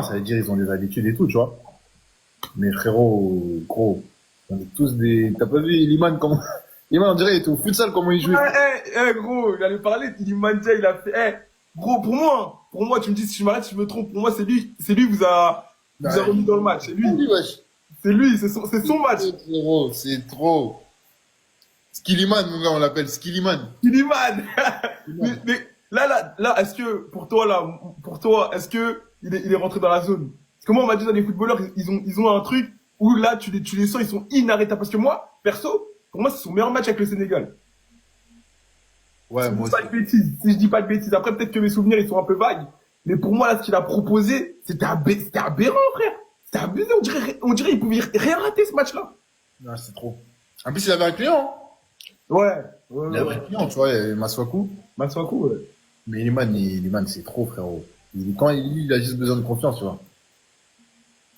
ça veut dire ils ont des habitudes et tout, tu vois. Mais frérot, gros, on est tous des. T'as pas vu Liman comment. Liman, on dirait, il était au futsal, comment il jouait. Gros, il allait parler, il dit Mandia, il a fait, gros, pour moi, tu me dis si je m'arrête, si je me trompe, pour moi, c'est lui qui vous a Ouais. remis dans le match. Oui, wesh. C'est lui, c'est son match. Frérot, c'est trop. Skillyman, mon gars, on l'appelle Skillyman. Il dit man. Mais là, est-ce que, pour toi, est-ce que il est rentré dans la zone? Parce que moi, on m'a dit dans les footballeurs, ils ont un truc où là, tu les sens, ils sont inarrêtables. Parce que moi, perso, pour moi, c'est son meilleur match avec le Sénégal. Ouais, Si je moi dis pas aussi. de bêtises, si je dis pas de bêtises, après peut-être que mes souvenirs ils sont un peu vagues, mais pour moi là ce qu'il a proposé, c'était aberrant frère, c'était abusé, on dirait il pouvait rien rater ce match-là. Non, c'est trop. En plus, il avait un client, hein. Ouais, ouais, Il ouais, avait un ouais. client, tu vois, il y avait Maswaku. Matsuaku, ouais. Mais Liman, c'est trop, frérot. Quand il a juste besoin de confiance, tu vois.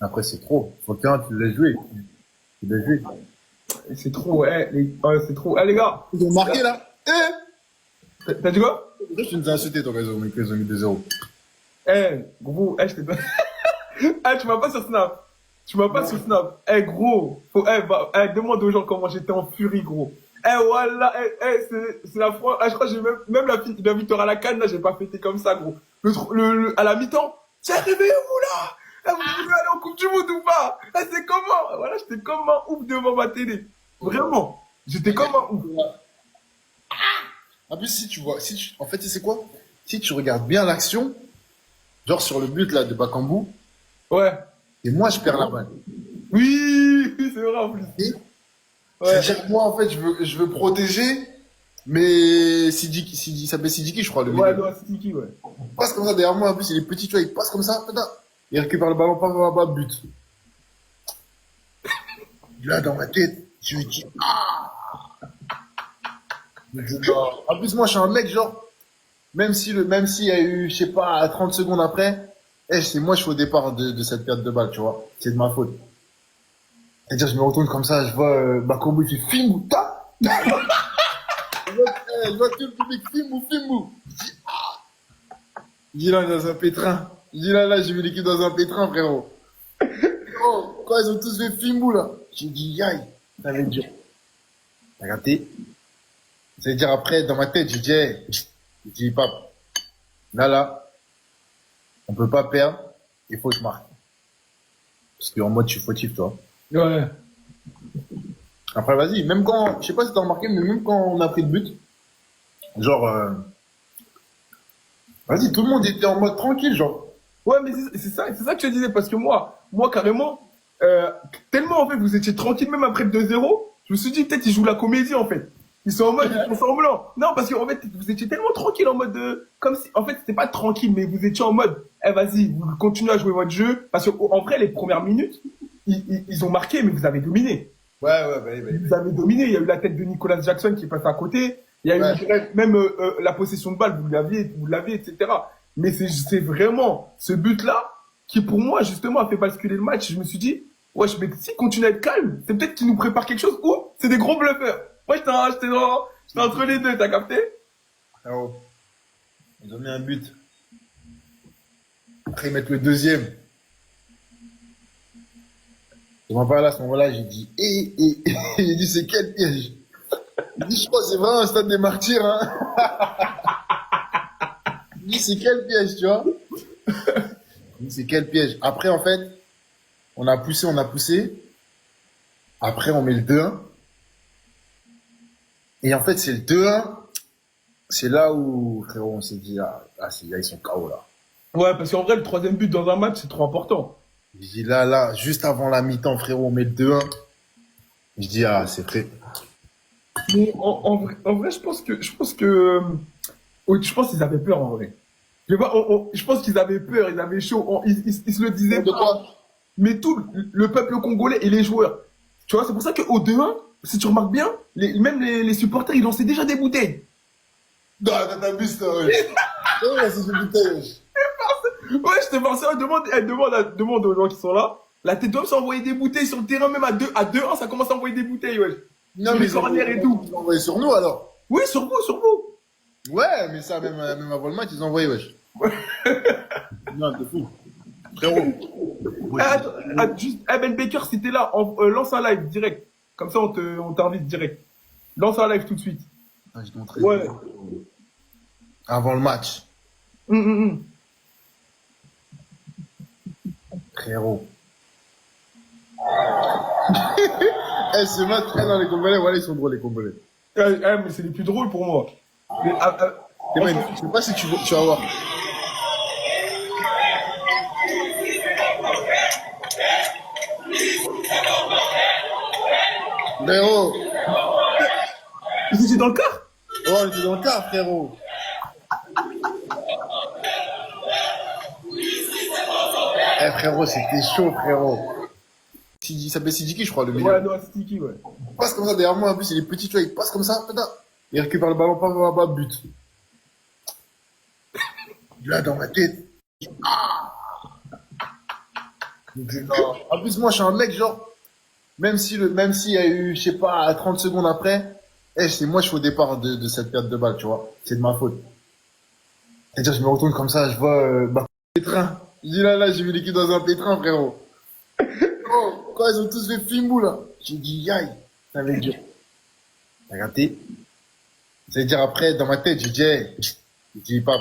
Après, c'est trop. Faut que tu l'as joué. Tu l'as joué. Et c'est trop, c'est trop. Les gars, Ils ont marqué, là. t'as dit quoi? Pourquoi tu nous as insulté, toi, qu'ils ont mis 2-0? Gros, je t'ai pas. Tu m'as pas sur Snap. Tu m'as pas Non. sur Snap. Gros, demande aux gens comment j'étais en furie, gros. Voilà, c'est la fois. Je crois que j'ai même la victoire à la canne, là, j'ai pas fêté comme ça, gros. À la mi-temps, c'est réveillez-vous là! Vous voulez aller en Coupe du Monde ou pas? C'est comment? Voilà, j'étais comme un ouf devant ma télé. Vraiment. J'étais comme un ouf. En plus, si tu vois, en fait, tu sais quoi? Si tu regardes bien l'action, genre sur le but, là, de Bakambu, Ouais. et moi, je perds la balle. Oui, c'est vrai en plus. Et, Ouais. c'est-à-dire que moi, en fait, je veux protéger, mais Sidiki, il s'appelle Sidiki, je crois, le Ouais, milieu. non, c'est Tiki, ouais. Il passe comme ça derrière moi, en plus, il est petit, tu vois, il passe comme ça, putain. Il récupère le ballon, pas, but. Là, dans ma tête, je me dis, je me dis, non. En plus, moi, je suis un mec, genre, même s'il y a eu, je sais pas, 30 secondes après, c'est moi, je suis au départ de cette perte de balle, tu vois. C'est de ma faute. C'est-à-dire, je me retourne comme ça, je vois, Bakambu, il fait film ou ta? Je vois tout le public, film ou. Je dis là, dans un pétrin. Je dis là, j'ai vu l'équipe dans un pétrin, frérot. Oh, quand ils ont tous fait film là. J'ai dit, aïe, ça veut dire. T'as capté? Ça veut dire après, dans ma tête, j'ai dit, hey, j'ai dit, pape, là, on peut pas perdre, il faut que je marque. Parce qu'en mode, je suis fautif, tu vois. Ouais. Après, vas-y, même quand, je sais pas si t'as remarqué, mais même quand on a pris le but, genre, vas-y, tout le monde était en mode tranquille, genre. Ouais, mais c'est ça que je te disais, parce que moi carrément, tellement en fait, vous étiez tranquille même après le 2-0, je me suis dit peut-être ils jouent la comédie en fait. Ils sont en mode, ils font semblant. Non, parce qu'en fait, vous étiez tellement tranquille en mode comme si, en fait, c'était pas tranquille, mais vous étiez en mode, vas-y, vous continuez à jouer votre jeu, parce que en vrai, les premières minutes, ils ont marqué, mais vous avez dominé. Ouais, Vous avez dominé. Il y a eu la tête de Nicolas Jackson qui est passé à côté. Il y a eu, Ouais. je dirais, même la possession de balle, vous l'aviez, etc. Mais c'est vraiment ce but-là qui, pour moi, justement, a fait basculer le match. Je me suis dit, ouais, mais si continue à être calme, c'est peut-être qu'il nous prépare quelque chose ou c'est des gros bluffeurs. Moi, j'étais entre les deux, t'as capté? Frérot, ils ont mis un but. Après, ils mettent le deuxième. Je m'en parle à ce moment-là, j'ai dit, j'ai dit, c'est quel piège? J'ai dit, je crois que c'est vraiment un stade des martyrs, hein. J'ai dit, c'est quel piège, tu vois? J'ai dit, c'est quel piège? Après, en fait, on a poussé. Après, on met le 2-1. Et en fait, c'est le 2-1. C'est là où, frérot, on s'est dit, ces gars, ils sont KO, là. Ouais, parce qu'en vrai, le troisième but dans un match, c'est trop important. J'ai dit, là, juste avant la mi-temps, frérot, on met le 2-1. Je dis, c'est prêt. Mais en vrai, je pense qu'ils avaient peur, en vrai. Je pense qu'ils avaient peur, ils avaient chaud, ils se le disaient De pas. quoi? Mais tout le peuple congolais et les joueurs. Tu vois, c'est pour ça qu'au 2-1, si tu remarques bien, même les supporters, ils lançaient déjà des bouteilles. Non, t'abuses, toi, wesh. Ouais, c'est une bouteille, wesh. Ouais, je te pensais, demande aux gens qui sont là. La tête d'homme s'est envoyé des bouteilles sur le terrain, même à 2-1, ça commence à envoyer des bouteilles, ouais. Non, Sur mais les corners et tout. ils ont envoyé sur nous, alors. Oui, sur vous, sur vous. Ouais, mais ça, même avant le match, ils ont envoyé, wesh. Non, t'es fou. Frérot. Moi, Ah, attends, juste, Ben Baker, si t'es là, lance un live direct. Comme ça, on t'invite direct. Lance un live tout de suite. je te montrais Ouais. avant le match. Hum, hum, hum. Frérot. Ce match, dans les Congolais, voilà, ils sont drôles, les Congolais. Mais c'est les plus drôles pour moi. Mais, Je sais pas si tu vas voir. Frérot. vous étiez dans le car? Oh, on était dans le car, frérot. Frérot, c'était chaud, frérot. Il s'appelle Sidiki, je crois, le milieu. Ouais, non, c'est Tiki, ouais. Il passe comme ça derrière moi, en plus, il est petit, tu vois, il passe comme ça, putain. Il récupère le ballon, pas, but. Là, dans ma tête. Non. En plus, moi, je suis un mec, genre, même s'il y a eu, je sais pas, 30 secondes après, c'est moi, je suis au départ de cette perte de balle, tu vois. C'est de ma faute. C'est-à-dire, je me retourne comme ça, je vois, pétrin. Je dis là, j'ai vu l'équipe dans un pétrin, frérot. Oh, quand ils ont tous fait Fimbu, là. J'ai dit, aïe, ça va être dur. T'as raté. C'est-à-dire, après, dans ma tête, j'ai dit, hey, j'ai dit, pape,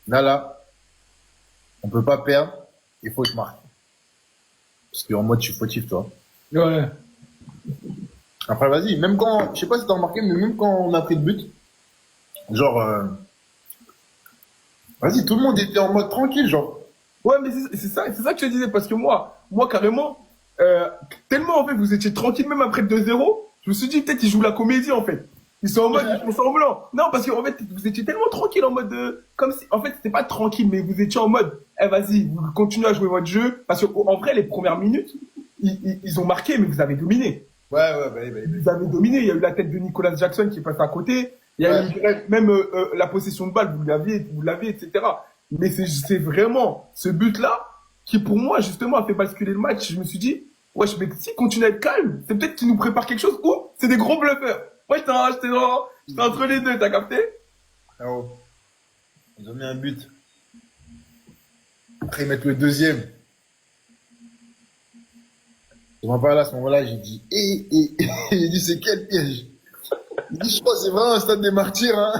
là, on peut pas perdre, il faut que je marque. Parce qu'en mode, je suis fautif, toi. Ouais. Après, vas-y, même quand, je sais pas si t'as remarqué, mais même quand on a pris le but, genre, vas-y, tout le monde était en mode tranquille, genre. Ouais, mais c'est ça que je te disais, parce que moi carrément, tellement en fait vous étiez tranquille même après 2-0, je me suis dit peut-être ils jouent la comédie en fait. Ils sont en mode, ils font semblant. Non, parce qu'en fait, vous étiez tellement tranquille en mode comme si, en fait, c'était pas tranquille, mais vous étiez en mode, vas-y, vous continuez à jouer votre jeu, parce que en vrai, les premières minutes, ils ont marqué, mais vous avez dominé. Ouais, Vous avez dominé. Il y a eu la tête de Nicolas Jackson qui est passé à côté. Il y a eu même la possession de balle, vous l'aviez, etc. Mais c'est vraiment ce but-là qui, pour moi, justement, a fait basculer le match. Je me suis dit, ouais, mais si continue à être calme, c'est peut-être qu'il nous prépare quelque chose ou c'est des gros bluffeurs. Moi, j'étais entre les deux, t'as capté? Oh. Ils ont mis un but. Après, ils mettent le deuxième. Je m'en parle à ce moment-là, j'ai dit, j'ai dit, c'est quel piège? Il dit, je crois que c'est vraiment un stade des martyrs, hein.